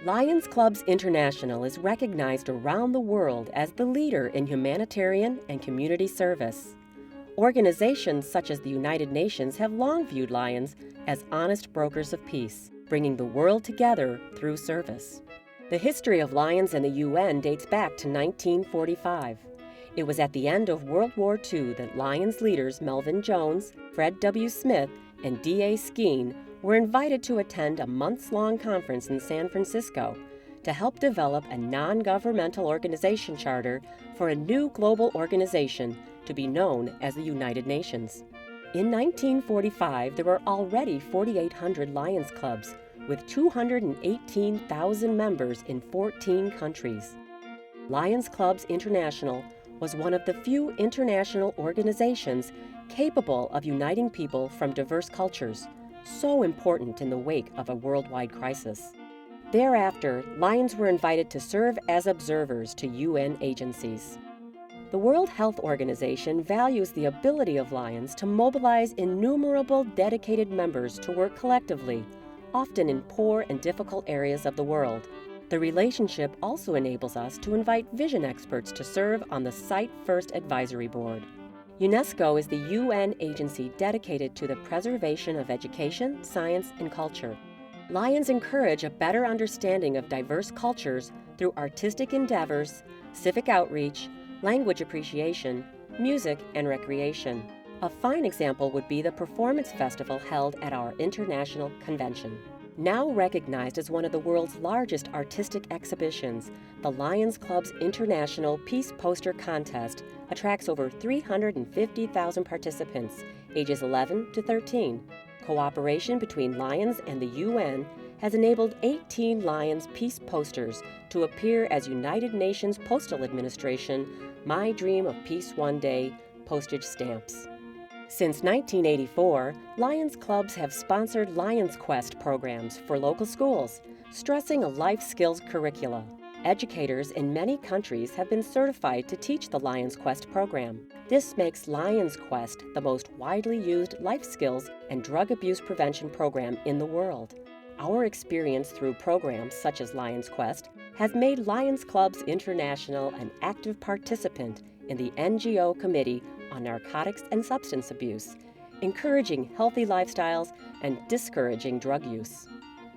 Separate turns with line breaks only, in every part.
Lions Clubs International is recognized around the world as the leader in humanitarian and community service. Organizations such as the United Nations have long viewed lions as honest brokers of peace, bringing the world together through service. The history of lions and the UN dates back to 1945. It was at the end of World War II that Lions leaders Melvin Jones, Fred W. Smith, and D.A. Skeen were invited to attend a months-long conference in San Francisco to help develop a non-governmental organization charter for a new global organization to be known as the United Nations. In 1945, there were already 4,800 Lions Clubs with 218,000 members in 14 countries. Lions Clubs International was one of the few international organizations capable of uniting people from diverse cultures, so important in the wake of a worldwide crisis. Thereafter, Lions were invited to serve as observers to UN agencies. The World Health Organization values the ability of lions to mobilize innumerable dedicated members to work collectively, often in poor and difficult areas of the world. The relationship also enables us to invite vision experts to serve on the Site First Advisory Board. UNESCO is the UN agency dedicated to the preservation of education, science, and culture. Lions encourage a better understanding of diverse cultures through artistic endeavors, civic outreach, language appreciation, music, and recreation. A fine example would be the Performance Festival held at our International Convention. Now recognized as one of the world's largest artistic exhibitions, the Lions Clubs International Peace Poster Contest attracts over 350,000 participants, ages 11 to 13. Cooperation between Lions and the UN has enabled 18 Lions peace posters to appear as United Nations Postal Administration My Dream of Peace One Day postage stamps. Since 1984, Lions Clubs have sponsored Lions Quest programs for local schools, stressing a life skills curricula. Educators in many countries have been certified to teach the Lions Quest program. This makes Lions Quest the most widely used life skills and drug abuse prevention program in the world. Our experience through programs such as Lions Quest has made Lions Clubs International an active participant in the NGO Committee on Narcotics and Substance Abuse, encouraging healthy lifestyles and discouraging drug use.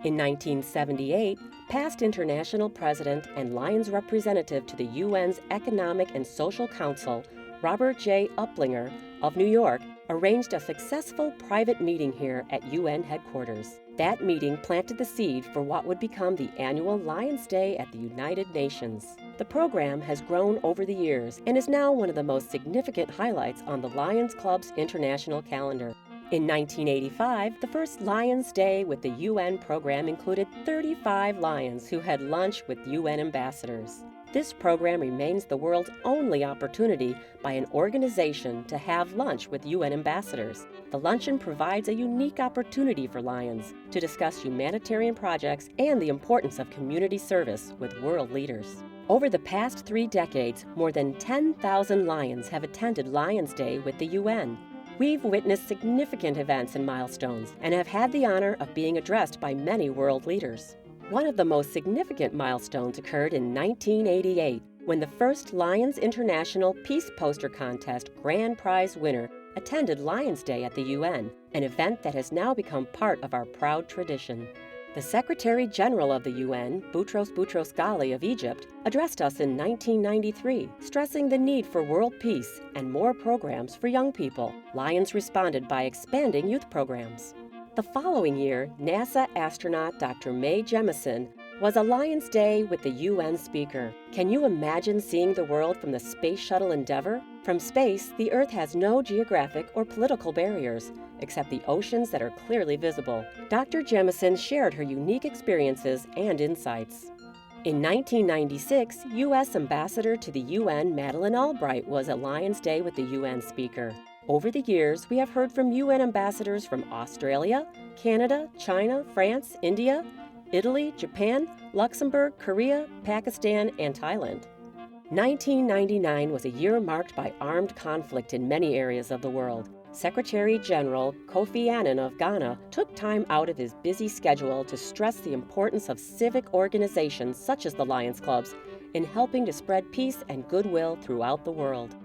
In 1978, past international president and Lions representative to the UN's Economic and Social Council, Robert J. Uplinger of New York, arranged a successful private meeting here at UN headquarters. That meeting planted the seed for what would become the annual Lions Day at the United Nations. The program has grown over the years and is now one of the most significant highlights on the Lions Club's international calendar. In 1985, the first Lions Day with the UN program included 35 Lions who had lunch with UN ambassadors. This program remains the world's only opportunity by an organization to have lunch with UN ambassadors. The luncheon provides a unique opportunity for Lions to discuss humanitarian projects and the importance of community service with world leaders. Over the past 3 decades, more than 10,000 Lions have attended Lions Day with the UN. We've witnessed significant events and milestones and have had the honor of being addressed by many world leaders. One of the most significant milestones occurred in 1988 when the first Lions International Peace Poster Contest Grand Prize winner attended Lions Day at the UN, an event that has now become part of our proud tradition. The Secretary General of the UN, Boutros Boutros-Ghali of Egypt, addressed us in 1993, stressing the need for world peace and more programs for young people. Lions responded by expanding youth programs. The following year, NASA astronaut Dr. Mae Jemison was a Lions Day with the UN speaker. Can you imagine seeing the world from the Space Shuttle Endeavour? From space, the Earth has no geographic or political barriers, except the oceans that are clearly visible. Dr. Jemison shared her unique experiences and insights. In 1996, U.S. Ambassador to the UN Madeleine Albright was a Lions Day with the UN speaker. Over the years, we have heard from UN ambassadors from Australia, Canada, China, France, India, Italy, Japan, Luxembourg, Korea, Pakistan, and Thailand. 1999 was a year marked by armed conflict in many areas of the world. Secretary General Kofi Annan of Ghana took time out of his busy schedule to stress the importance of civic organizations such as the Lions Clubs in helping to spread peace and goodwill throughout the world.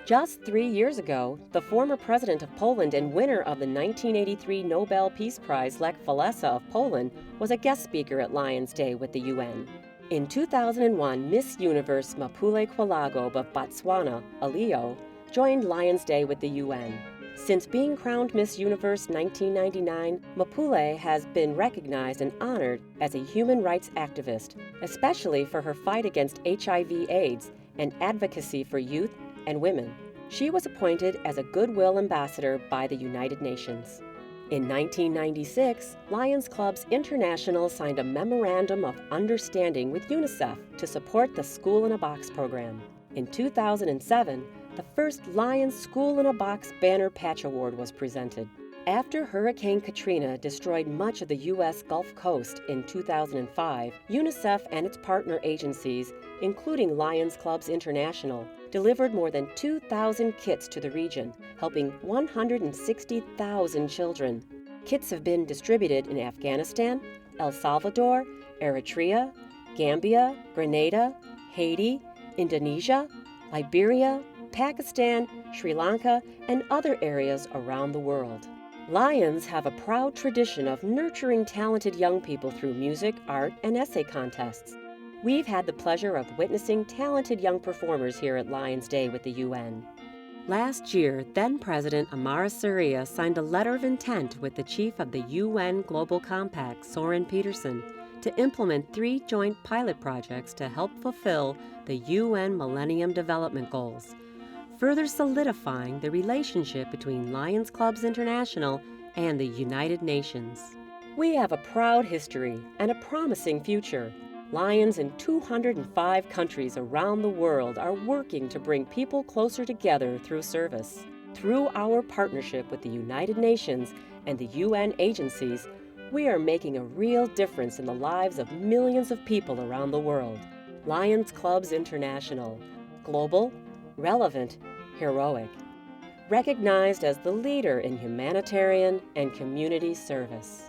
Just 3 years ago, the former president of Poland and winner of the 1983 Nobel Peace Prize, Lech Walesa of Poland, was a guest speaker at Lions Day with the UN. In 2001, Miss Universe Mapule Kwalagob of Botswana, Alio, joined Lions Day with the UN. Since being crowned Miss Universe 1999, Mapule has been recognized and honored as a human rights activist, especially for her fight against HIV/AIDS and advocacy for youth and women. She was appointed as a Goodwill Ambassador by the United Nations. In 1996, Lions Clubs International signed a Memorandum of Understanding with UNICEF to support the School in a Box program. In 2007, the first Lions School in a Box Banner Patch Award was presented. After Hurricane Katrina destroyed much of the U.S. Gulf Coast in 2005, UNICEF and its partner agencies, including Lions Clubs International, delivered more than 2,000 kits to the region, helping 160,000 children. Kits have been distributed in Afghanistan, El Salvador, Eritrea, Gambia, Grenada, Haiti, Indonesia, Liberia, Pakistan, Sri Lanka, and other areas around the world. Lions have a proud tradition of nurturing talented young people through music, art, and essay contests. We've had the pleasure of witnessing talented young performers here at Lions Day with the UN. Last year, then-President Amara Surya signed a letter of intent with the chief of the UN Global Compact, Soren Peterson, to implement 3 joint pilot projects to help fulfill the UN Millennium Development Goals, further solidifying the relationship between Lions Clubs International and the United Nations. We have a proud history and a promising future. Lions in 205 countries around the world are working to bring people closer together through service. Through our partnership with the United Nations and the UN agencies, we are making a real difference in the lives of millions of people around the world. Lions Clubs International. Global, relevant, heroic. Recognized as the leader in humanitarian and community service.